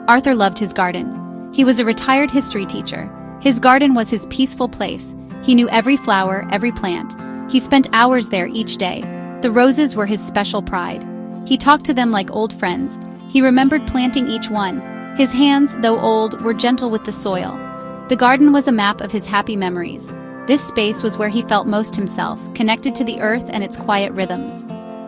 Arthur loved his garden. He was a retired history teacher. His garden was his peaceful place. He knew every flower, every plant. He spent hours there each day. The roses were his special pride. He talked to them like old friends. He remembered planting each one. His hands, though old, were gentle with the soil. The garden was a map of his happy memories. This space was where he felt most himself, connected to the earth and its quiet rhythms.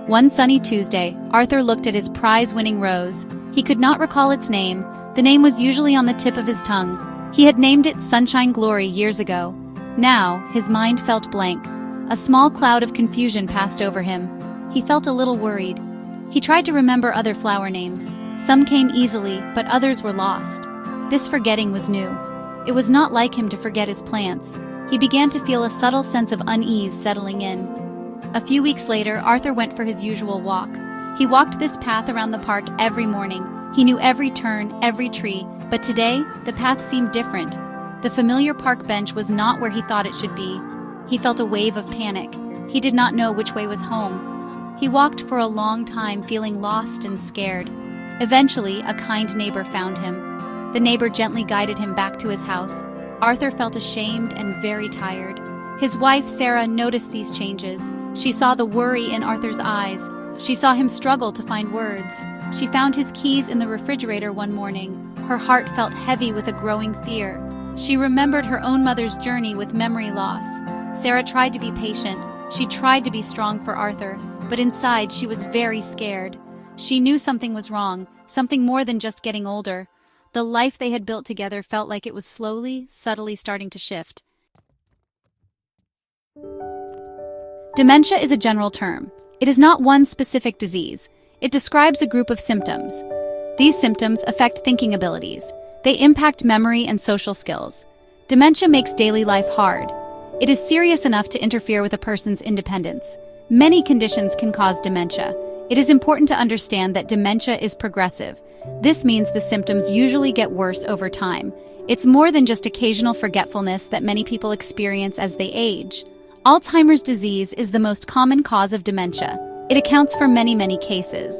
One sunny Tuesday, Arthur looked at his prize-winning rose. He could not recall its name. The name was usually on the tip of his tongue. He had named it Sunshine Glory years ago. Now, his mind felt blank. A small cloud of confusion passed over him. He felt a little worried. He tried to remember other flower names. Some came easily, but others were lost. This forgetting was new. It was not like him to forget his plants. He began to feel a subtle sense of unease settling in. A few weeks later, Arthur went for his usual walk. He walked this path around the park every morning. He knew every turn, every tree, but today, the path seemed different. The familiar park bench was not where he thought it should be. He felt a wave of panic. He did not know which way was home. He walked for a long time, feeling lost and scared. Eventually, a kind neighbor found him. The neighbor gently guided him back to his house. Arthur felt ashamed and very tired. His wife, Sarah, noticed these changes. She saw the worry in Arthur's eyes. She saw him struggle to find words. She found his keys in the refrigerator one morning. Her heart felt heavy with a growing fear. She remembered her own mother's journey with memory loss. Sarah tried to be patient. She tried to be strong for Arthur, but inside she was very scared. She knew something was wrong, something more than just getting older. The life they had built together felt like it was slowly, subtly starting to shift. Dementia is a general term. It is not one specific disease. It describes a group of symptoms. These symptoms affect thinking abilities. They impact memory and social skills. Dementia makes daily life hard. It is serious enough to interfere with a person's independence. Many conditions can cause dementia. It is important to understand that dementia is progressive. This means the symptoms usually get worse over time. It's more than just occasional forgetfulness that many people experience as they age. Alzheimer's disease is the most common cause of dementia. It accounts for many cases.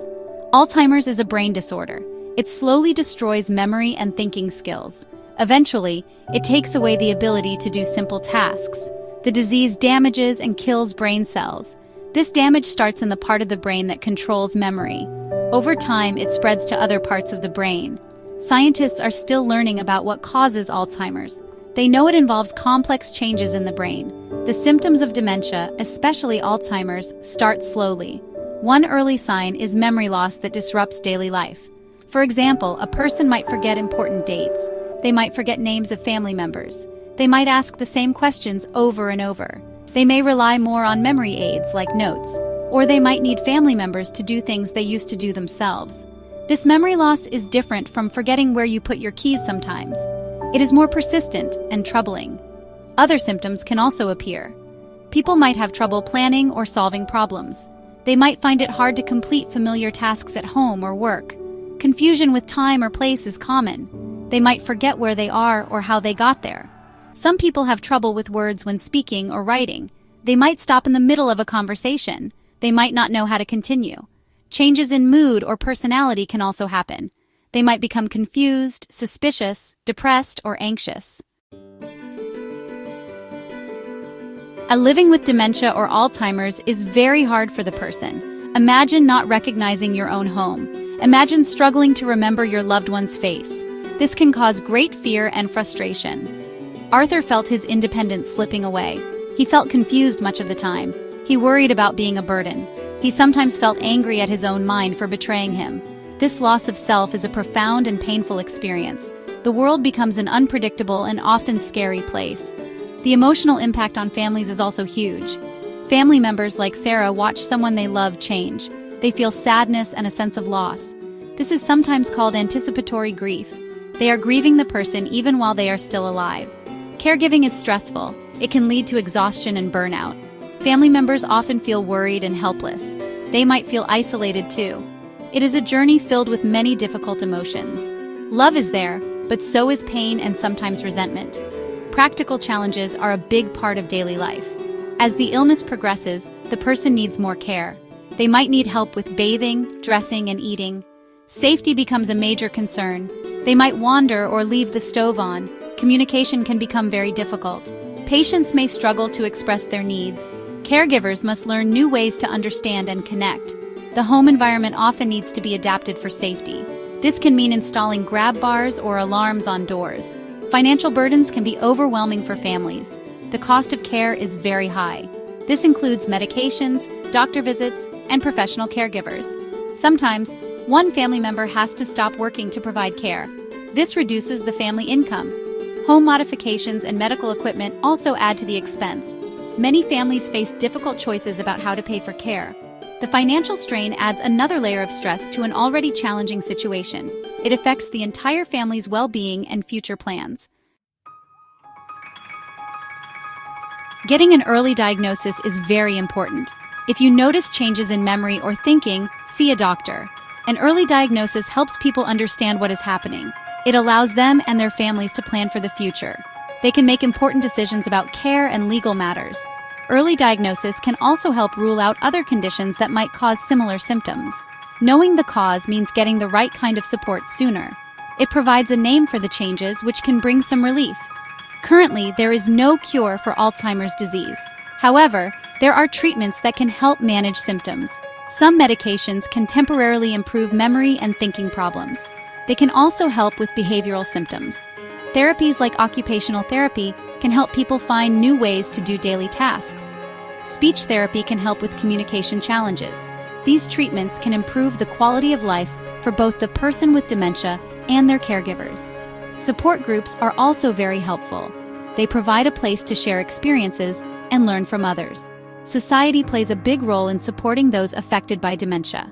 Alzheimer's is a brain disorder. It slowly destroys memory and thinking skills. Eventually, it takes away the ability to do simple tasks. The disease damages and kills brain cells. This damage starts in the part of the brain that controls memory. Over time, it spreads to other parts of the brain. Scientists are still learning about what causes Alzheimer's. They know it involves complex changes in the brain. The symptoms of dementia, especially Alzheimer's, start slowly. One early sign is memory loss that disrupts daily life. For example, a person might forget important dates. They might forget names of family members. They might ask the same questions over and over. They may rely more on memory aids like notes, or they might need family members to do things they used to do themselves. This memory loss is different from forgetting where you put your keys sometimes. It is more persistent and troubling. Other symptoms can also appear. People might have trouble planning or solving problems. They might find it hard to complete familiar tasks at home or work. Confusion with time or place is common. They might forget where they are or how they got there. Some people have trouble with words when speaking or writing. They might stop in the middle of a conversation. They might not know how to continue. Changes in mood or personality can also happen. They might become confused, suspicious, depressed, or anxious. Living with dementia or Alzheimer's is very hard for the person. Imagine not recognizing your own home. Imagine struggling to remember your loved one's face. This can cause great fear and frustration. Arthur felt his independence slipping away. He felt confused much of the time. He worried about being a burden. He sometimes felt angry at his own mind for betraying him. This loss of self is a profound and painful experience. The world becomes an unpredictable and often scary place. The emotional impact on families is also huge. Family members like Sarah watch someone they love change. They feel sadness and a sense of loss. This is sometimes called anticipatory grief. They are grieving the person even while they are still alive. Caregiving is stressful. It can lead to exhaustion and burnout. Family members often feel worried and helpless. They might feel isolated too. It is a journey filled with many difficult emotions. Love is there, but so is pain and sometimes resentment. Practical challenges are a big part of daily life. As the illness progresses, the person needs more care. They might need help with bathing, dressing, and eating. Safety becomes a major concern. They might wander or leave the stove on. Communication can become very difficult. Patients may struggle to express their needs. Caregivers must learn new ways to understand and connect. The home environment often needs to be adapted for safety. This can mean installing grab bars or alarms on doors. Financial burdens can be overwhelming for families. The cost of care is very high. This includes medications, doctor visits, and professional caregivers. Sometimes, one family member has to stop working to provide care. This reduces the family income. Home modifications and medical equipment also add to the expense. Many families face difficult choices about how to pay for care. The financial strain adds another layer of stress to an already challenging situation. It affects the entire family's well-being and future plans. Getting an early diagnosis is very important. If you notice changes in memory or thinking, see a doctor. An early diagnosis helps people understand what is happening. It allows them and their families to plan for the future. They can make important decisions about care and legal matters. Early diagnosis can also help rule out other conditions that might cause similar symptoms. Knowing the cause means getting the right kind of support sooner. It provides a name for the changes, which can bring some relief. Currently, there is no cure for Alzheimer's disease. However, there are treatments that can help manage symptoms. Some medications can temporarily improve memory and thinking problems. They can also help with behavioral symptoms. Therapies like occupational therapy can help people find new ways to do daily tasks. Speech therapy can help with communication challenges. These treatments can improve the quality of life for both the person with dementia and their caregivers. Support groups are also very helpful. They provide a place to share experiences and learn from others. Society plays a big role in supporting those affected by dementia.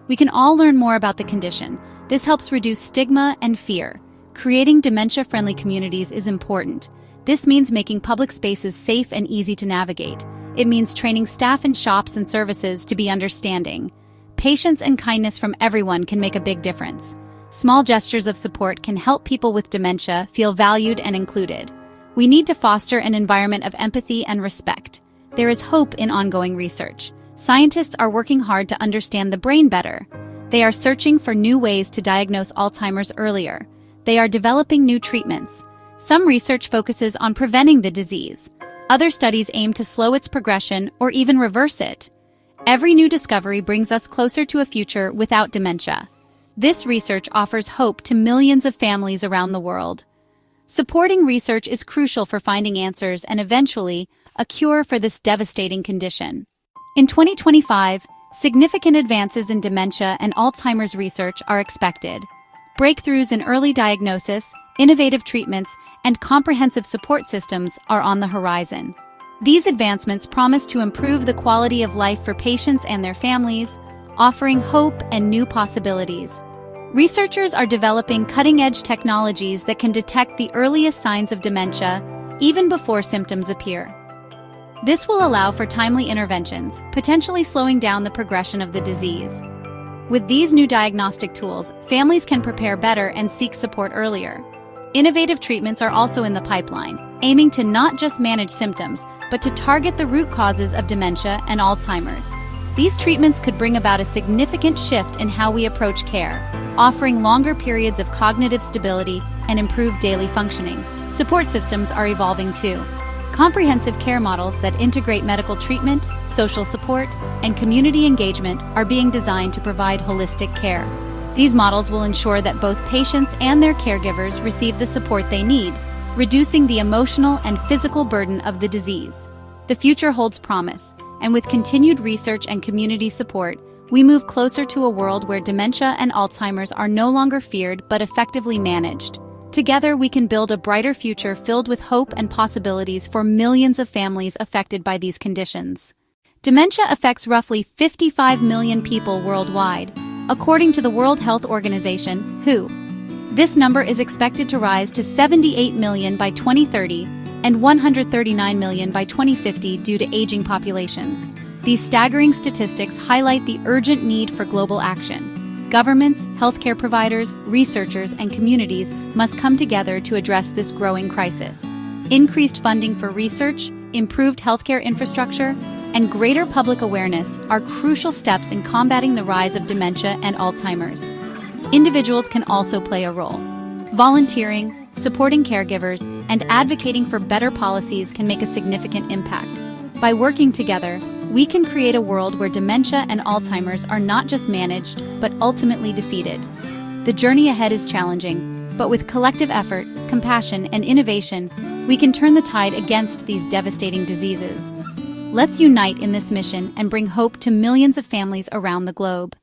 We can all learn more about the condition. This helps reduce stigma and fear. Creating dementia-friendly communities is important. This means making public spaces safe and easy to navigate. It means training staff in shops and services to be understanding. Patience and kindness from everyone can make a big difference. Small gestures of support can help people with dementia feel valued and included. We need to foster an environment of empathy and respect. There is hope in ongoing research. Scientists are working hard to understand the brain better. They are searching for new ways to diagnose Alzheimer's earlier. They are developing new treatments. Some research focuses on preventing the disease. Other studies aim to slow its progression or even reverse it. Every new discovery brings us closer to a future without dementia. This research offers hope to millions of families around the world. Supporting research is crucial for finding answers and eventually a cure for this devastating condition. In 2025, significant advances in dementia and Alzheimer's research are expected. Breakthroughs in early diagnosis, innovative treatments, and comprehensive support systems are on the horizon. These advancements promise to improve the quality of life for patients and their families, offering hope and new possibilities. Researchers are developing cutting-edge technologies that can detect the earliest signs of dementia, even before symptoms appear. This will allow for timely interventions, potentially slowing down the progression of the disease. With these new diagnostic tools, families can prepare better and seek support earlier. Innovative treatments are also in the pipeline, aiming to not just manage symptoms, but to target the root causes of dementia and Alzheimer's. These treatments could bring about a significant shift in how we approach care, offering longer periods of cognitive stability and improved daily functioning. Support systems are evolving too. Comprehensive care models that integrate medical treatment, social support, and community engagement are being designed to provide holistic care. These models will ensure that both patients and their caregivers receive the support they need, reducing the emotional and physical burden of the disease. The future holds promise, and with continued research and community support, we move closer to a world where dementia and Alzheimer's are no longer feared but effectively managed. Together, we can build a brighter future filled with hope and possibilities for millions of families affected by these conditions. Dementia affects roughly 55 million people worldwide, according to the World Health Organization, WHO. This number is expected to rise to 78 million by 2030 and 139 million by 2050 due to aging populations. These staggering statistics highlight the urgent need for global action. Governments, healthcare providers, researchers, and communities must come together to address this growing crisis. Increased funding for research, improved healthcare infrastructure, and greater public awareness are crucial steps in combating the rise of dementia and Alzheimer's. Individuals can also play a role. Volunteering, supporting caregivers, and advocating for better policies can make a significant impact. By working together, we can create a world where dementia and Alzheimer's are not just managed, but ultimately defeated. The journey ahead is challenging, but with collective effort, compassion, and innovation, we can turn the tide against these devastating diseases. Let's unite in this mission and bring hope to millions of families around the globe.